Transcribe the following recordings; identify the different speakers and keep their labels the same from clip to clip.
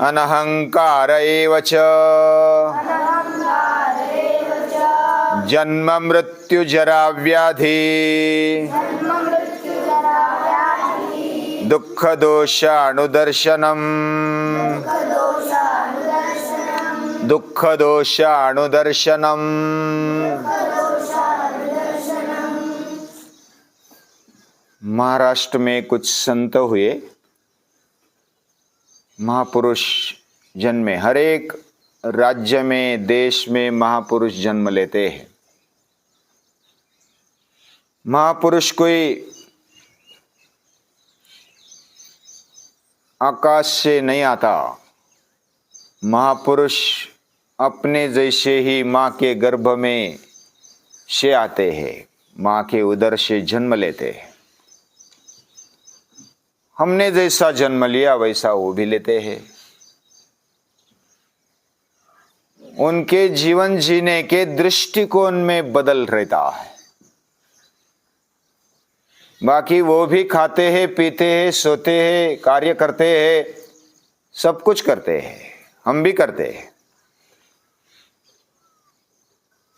Speaker 1: अनहंकार एव च जन्म मृत्यु जरा व्याधि दुख दोष अनुदर्शनम दुख दोष अनुदर्शनम। महाराष्ट्र में कुछ संत हुए, महापुरुष जन्मे। हर एक राज्य में, देश में महापुरुष जन्म लेते हैं। महापुरुष कोई आकाश से नहीं आता। महापुरुष अपने जैसे ही माँ के गर्भ में से आते हैं, माँ के उदर से जन्म लेते हैं। हमने जैसा जन्म लिया वैसा वो भी लेते हैं। उनके जीवन जीने के दृष्टिकोण में बदल रहता है। बाकी वो भी खाते हैं, पीते हैं, सोते हैं, कार्य करते हैं, सब कुछ करते हैं, हम भी करते हैं।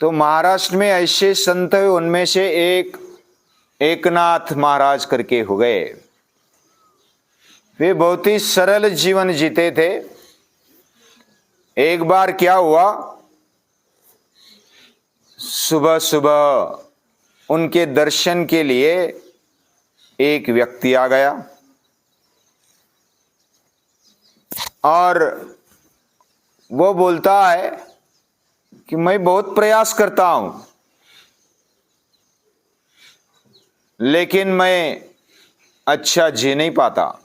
Speaker 1: तो महाराष्ट्र में ऐसे संत हुए, उनमें से एक एकनाथ महाराज करके हो गए। वे बहुत ही सरल जीवन जीते थे। एक बार क्या हुआ, सुबह सुबह उनके दर्शन के लिए एक व्यक्ति आ गया और वो बोलता है कि मैं बहुत प्रयास करता हूं, लेकिन मैं अच्छा जी नहीं पाता।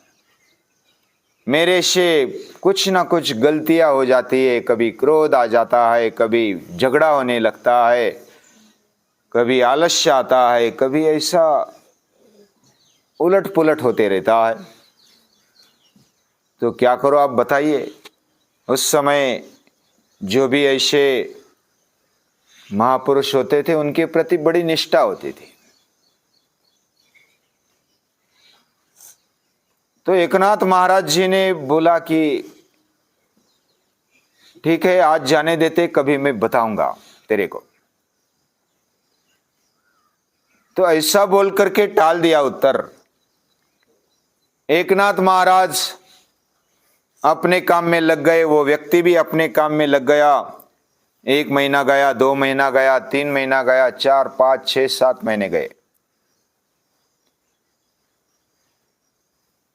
Speaker 1: मेरे से कुछ ना कुछ गलतियां हो जाती है। कभी क्रोध आ जाता है, कभी झगड़ा होने लगता है, कभी आलस्य आता है, कभी ऐसा उलट पुलट होते रहता है। तो क्या करो आप बताइए। उस समय जो भी ऐसे महापुरुष होते थे, उनके प्रति बड़ी निष्ठा होती थी। तो एकनाथ महाराज जी ने बोला कि ठीक है, आज जाने देते, कभी मैं बताऊंगा तेरे को। तो ऐसा बोल करके टाल दिया उत्तर। एकनाथ महाराज अपने काम में लग गए, वो व्यक्ति भी अपने काम में लग गया। 1 महीना गया, 2 महीना गया, 3 महीना गया, 4, 5, 6, 7 महीने गए।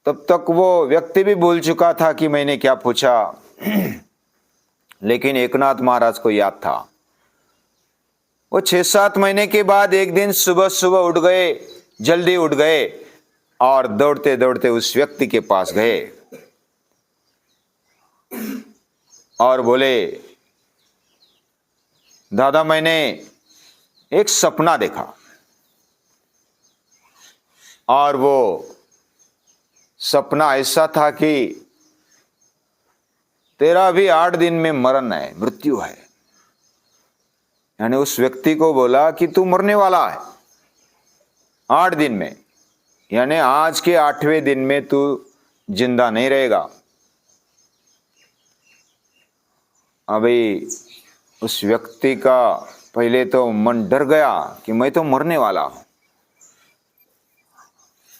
Speaker 1: तब तक वो व्यक्ति भी भूल चुका था कि मैंने क्या पूछा। लेकिन एकनाथ महाराज को याद था। वो 6-7 महीने के बाद एक दिन सुबह सुबह उठ गए, जल्दी उठ गए और दौड़ते दौड़ते उस व्यक्ति के पास गए और बोले, दादा मैंने एक सपना देखा और वो सपना ऐसा था कि तेरा भी 8 दिन में मरण है, मृत्यु है। यानी उस व्यक्ति को बोला कि तू मरने वाला है 8 दिन में, यानी आज के 8वें दिन में तू जिंदा नहीं रहेगा। अभी उस व्यक्ति का पहले तो मन डर गया कि मैं तो मरने वाला हूं,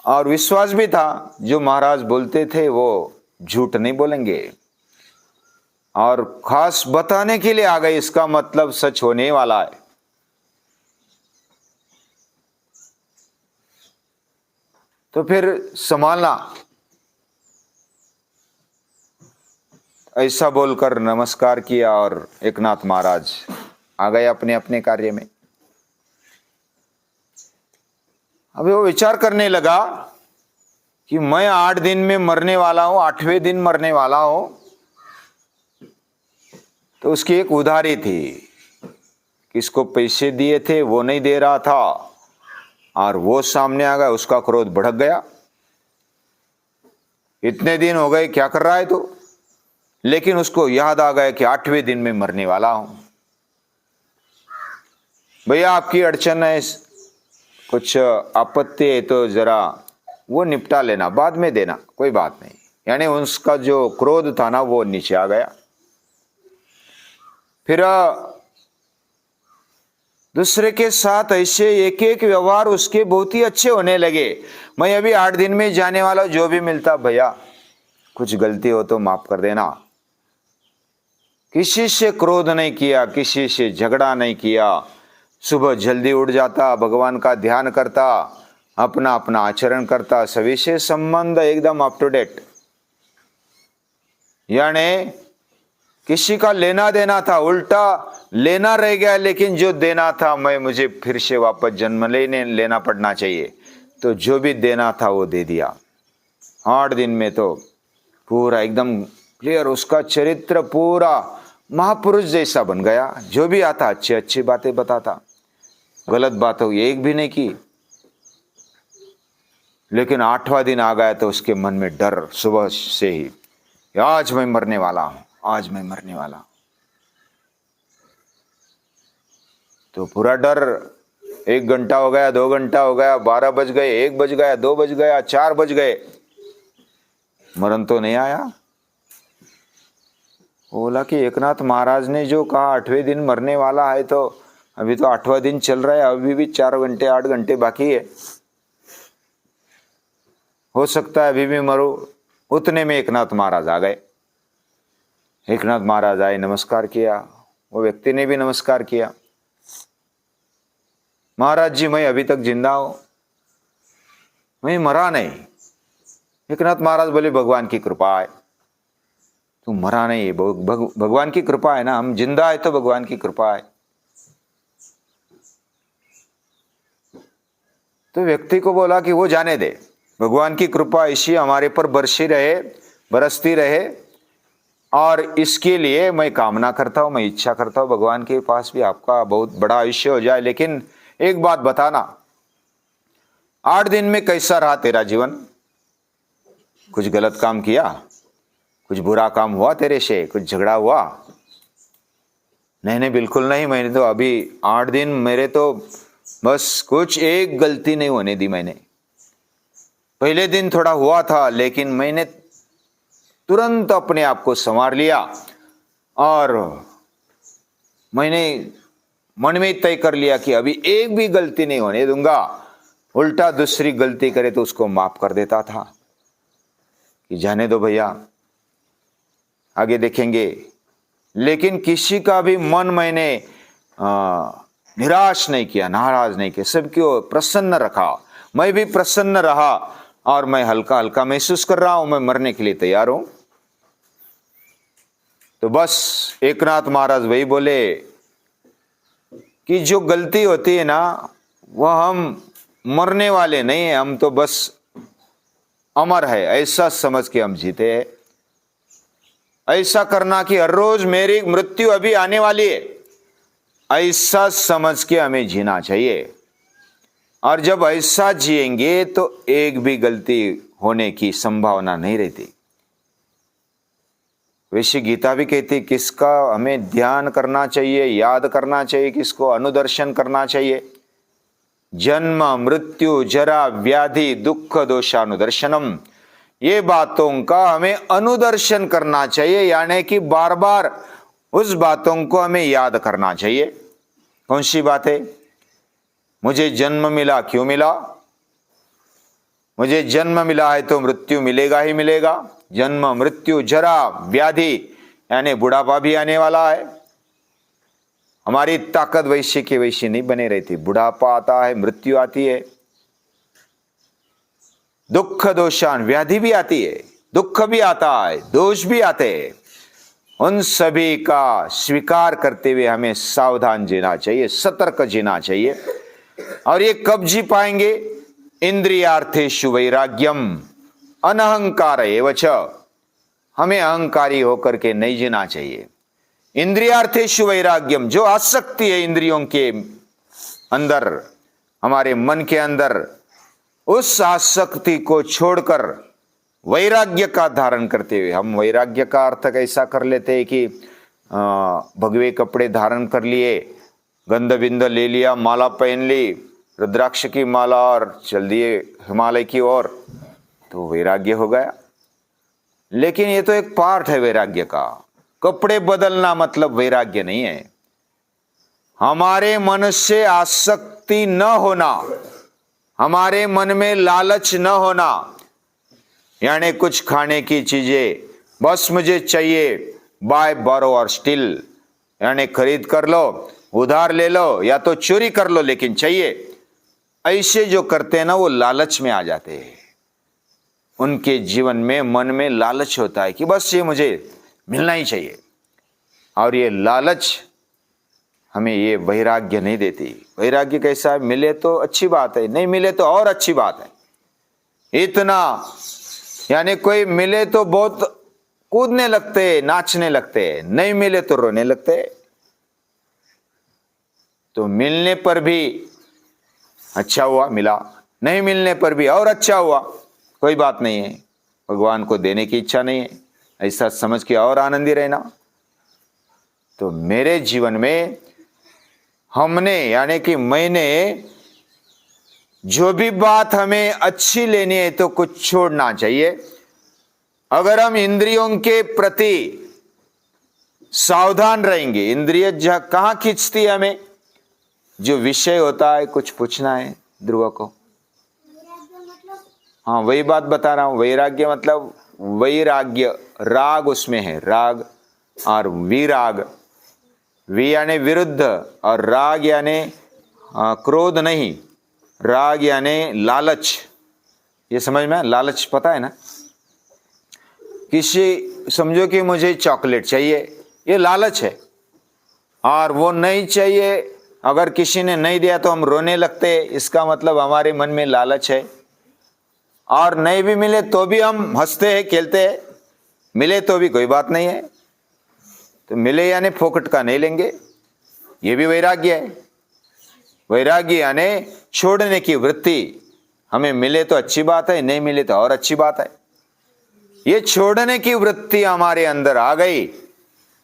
Speaker 1: और विश्वास भी था जो महाराज बोलते थे वो झूठ नहीं बोलेंगे, और खास बताने के लिए आ गए, इसका मतलब सच होने वाला है। तो फिर संभालना, ऐसा बोलकर नमस्कार किया और एकनाथ महाराज आ गए अपने अपने कार्य में। अभी वो विचार करने लगा कि मैं 8 दिन में मरने वाला हूं, 8वें दिन मरने वाला हूं। तो उसकी एक उधारी थी, किसको पैसे दिए थे वो नहीं दे रहा था, और वो सामने आ गया, उसका क्रोध भड़क गया। इतने दिन हो गए, क्या कर रहा है तू? लेकिन उसको याद आ गया कि 8वें दिन में मरने वाला हूं। भैया आपकी अड़चन है, कुछ आपत्ति है तो जरा वो निपटा लेना, बाद में देना, कोई बात नहीं। यानी उसका जो क्रोध था ना वो नीचे आ गया। फिर दूसरे के साथ ऐसे एक एक व्यवहार उसके बहुत ही अच्छे होने लगे। मैं अभी 8 दिन में जाने वाला, जो भी मिलता भैया कुछ गलती हो तो माफ कर देना। किसी से क्रोध नहीं किया, किसी से झगड़ा नहीं किया। सुबह जल्दी उठ जाता, भगवान का ध्यान करता, अपना अपना आचरण करता, सभी से संबंध एकदम अप टू डेट। यानी किसी का लेना देना था, उल्टा लेना रह गया, लेकिन जो देना था मुझे फिर से वापस जन्म लेना पड़ना चाहिए, तो जो भी देना था वो दे दिया। 8 दिन में तो पूरा एकदम क्लियर, उसका चरित्र पूरा महापुरुष जैसा बन गया। जो भी आता अच्छी अच्छी बातें बताता, गलत बातों एक भी नहीं की। लेकिन 8वां दिन आ गया तो उसके मन में डर सुबह से ही, आज मैं मरने वाला हूं, आज मैं मरने वाला हूं। तो पूरा डर, 1 घंटा हो गया, 2 घंटा हो गया, 12 बज गए, 1 बज गया, 2 बज गया, 4 बज गए, मरण तो नहीं आया। बोला कि एकनाथ महाराज ने जो कहा 8वें दिन मरने वाला है, तो अभी तो 8वां दिन चल रहा है, अभी भी 4 घंटे 8 घंटे बाकी है, हो सकता है अभी भी मरो। उतने में एकनाथ महाराज आ गए। एकनाथ महाराज आए, नमस्कार किया, वो व्यक्ति ने भी नमस्कार किया। महाराज जी मैं अभी तक जिंदा हूं, मैं मरा नहीं। एकनाथ महाराज बोले भगवान की कृपा है, तू मरा नहीं है, भगवान की कृपा है ना, हम जिंदा है तो भगवान की कृपा है। तो व्यक्ति को बोला कि वो जाने दे, भगवान की कृपा ऐसी हमारे पर बरसती रहे, और इसके लिए मैं कामना करता हूं, मैं इच्छा करता हूं भगवान के पास भी आपका बहुत बड़ा आयुष्य हो जाए। लेकिन एक बात बताना, 8 दिन में कैसा रहा तेरा जीवन? कुछ गलत काम किया? कुछ बुरा काम हुआ तेरे से? कुछ झगड़ा हुआ? नहीं नहीं, बिल्कुल नहीं। मैंने तो अभी 8 दिन मेरे तो बस कुछ एक गलती नहीं होने दी मैंने। पहले दिन थोड़ा हुआ था, लेकिन मैंने तुरंत अपने आप को संवार लिया, और मैंने मन में तय कर लिया कि अभी एक भी गलती नहीं होने दूंगा। उल्टा दूसरी गलती करे तो उसको माफ कर देता था कि जाने दो भैया, आगे देखेंगे। लेकिन किसी का भी मन मैंने निराश नहीं किया, नाराज नहीं किया, सबको प्रसन्न रखा। मैं भी प्रसन्न रहा, और मैं हल्का हल्का महसूस कर रहा हूं, मैं मरने के लिए तैयार हूं। तो बस एकनाथ महाराज वही बोले कि जो गलती होती है ना, वह हम मरने वाले नहीं है, हम तो बस अमर है, ऐसा समझ के हम जीते हैं। ऐसा करना कि हर रोज मेरी मृत्यु अभी आने वाली है, ऐसा समझ के हमें जीना चाहिए। और जब ऐसा जिएंगे तो एक भी गलती होने की संभावना नहीं रहती। वैसे गीता भी कहती किसका हमें ध्यान करना चाहिए, याद करना चाहिए, किसको अनुदर्शन करना चाहिए। जन्म मृत्यु जरा व्याधि दुख दोषानुदर्शनम, ये बातों का हमें अनुदर्शन करना चाहिए, यानी कि बार बार उस बातों को हमें याद करना चाहिए। कौन सी बातें? मुझे जन्म मिला, क्यों मिला? मुझे जन्म मिला है तो मृत्यु मिलेगा ही मिलेगा। जन्म मृत्यु जरा व्याधि, यानी बुढ़ापा भी आने वाला है। हमारी ताकत वैसे की वैसी नहीं बने रहती, बुढ़ापा आता है, मृत्यु आती है, दुख दोषान व्याधि भी आती है, दुख भी आता है, दोष भी आते हैं। उन सभी का स्वीकार करते हुए हमें सावधान जीना चाहिए, सतर्क जीना चाहिए। और ये कब जी पाएंगे? इंद्रियार्थेषु वैराग्यम अनहंकार एवच, हमें अहंकारी होकर के नहीं जीना चाहिए। इंद्रियार्थेषु वैराग्यम, जो आसक्ति है इंद्रियों के अंदर, हमारे मन के अंदर, उस आसक्ति को छोड़कर वैराग्य का धारण करते हुए, हम वैराग्य का अर्थ कैसा कर लेते हैं कि भगवे कपड़े धारण कर लिए, गंध बिंद ले लिया, माला पहन ली, रुद्राक्ष की माला, और चल दिए हिमालय की ओर, तो वैराग्य हो गया। लेकिन ये तो एक पार्ट है वैराग्य का। कपड़े बदलना मतलब वैराग्य नहीं है। हमारे मन से आसक्ति न होना, हमारे मन में लालच न होना, यानी कुछ खाने की चीजें बस मुझे चाहिए, बाय बोरो और स्टिल, यानी खरीद कर लो, उधार ले लो या तो चोरी कर लो, लेकिन चाहिए। ऐसे जो करते हैं ना, वो लालच में आ जाते हैं। उनके जीवन में मन में लालच होता है कि बस ये मुझे मिलना ही चाहिए। और ये लालच हमें ये वैराग्य नहीं देती। वैराग्य कैसा है? मिले तो अच्छी बात है, नहीं मिले तो और अच्छी बात है। इतना यानी कोई मिले तो बहुत कूदने लगते, नाचने लगते, नहीं मिले तो रोने लगते। तो मिलने पर भी अच्छा हुआ मिला, नहीं मिलने पर भी और अच्छा हुआ, कोई बात नहीं है, भगवान को देने की इच्छा नहीं है, ऐसा समझ के और आनंदी रहना। तो मेरे जीवन में हमने यानी कि मैंने जो भी बात हमें अच्छी लेनी है तो कुछ छोड़ना चाहिए। अगर हम इंद्रियों के प्रति सावधान रहेंगे, इंद्रिय कहां खींचती है हमें? जो विषय होता है, कुछ पूछना है ध्रुव को। हाँ, वही बात बता रहा हूं। वैराग्य मतलब वैराग्य, राग उसमें है, राग और विराग। वी यानी विरुद्ध और राग यानी क्रोध नहीं, राग यानी लालच। ये समझ में? लालच पता है ना? किसी समझो कि मुझे चॉकलेट चाहिए, ये लालच है, और वो नहीं चाहिए, अगर किसी ने नहीं दिया तो हम रोने लगते, इसका मतलब हमारे मन में लालच है। और नहीं भी मिले तो भी हम हंसते हैं, खेलते हैं, मिले तो भी कोई बात नहीं है। तो मिले यानी फोकट का नहीं लेंगे, ये भी वैराग्य है। वैराग्य यानी छोड़ने की वृत्ति। हमें मिले तो अच्छी बात है, नहीं मिले तो और अच्छी बात है। ये छोड़ने की वृत्ति हमारे अंदर आ गई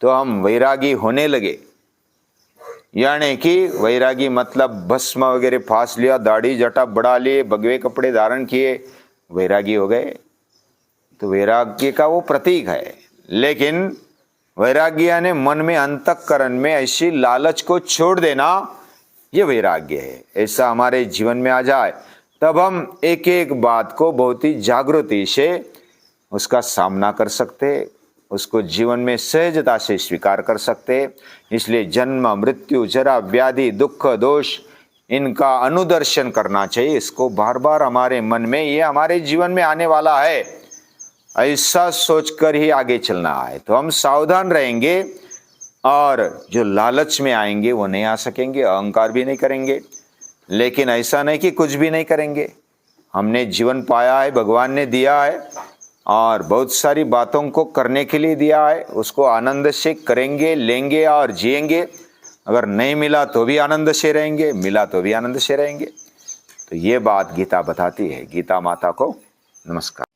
Speaker 1: तो हम वैरागी होने लगे। यानी कि वैरागी मतलब भस्म वगैरह फास लिया, दाढ़ी जटा बढ़ा लिए, भगवे कपड़े धारण किए, वैरागी हो गए। तो वैराग्य का वो प्रतीक है। लेकिन वैराग्य यानी मन में, अंतःकरण में ऐसी लालच को छोड़ देना, ये वैराग्य है। ऐसा हमारे जीवन में आ जाए तब हम एक एक बात को बहुत ही जागृति से उसका सामना कर सकते, उसको जीवन में सहजता से स्वीकार कर सकते। इसलिए जन्म, मृत्यु, जरा, व्याधि, दुख, दोष, इनका अनुदर्शन करना चाहिए। इसको बार बार हमारे मन में, ये हमारे जीवन में आने वाला है, ऐसा सोचकर ही आगे चलना है। तो हम सावधान रहेंगे और जो लालच में आएंगे वो नहीं आ सकेंगे, अहंकार भी नहीं करेंगे। लेकिन ऐसा नहीं कि कुछ भी नहीं करेंगे। हमने जीवन पाया है, भगवान ने दिया है, और बहुत सारी बातों को करने के लिए दिया है, उसको आनंद से करेंगे, लेंगे और जिएंगे। अगर नहीं मिला तो भी आनंद से रहेंगे, मिला तो भी आनंद से रहेंगे। तो ये बात गीता बताती है। गीता माता को नमस्कार।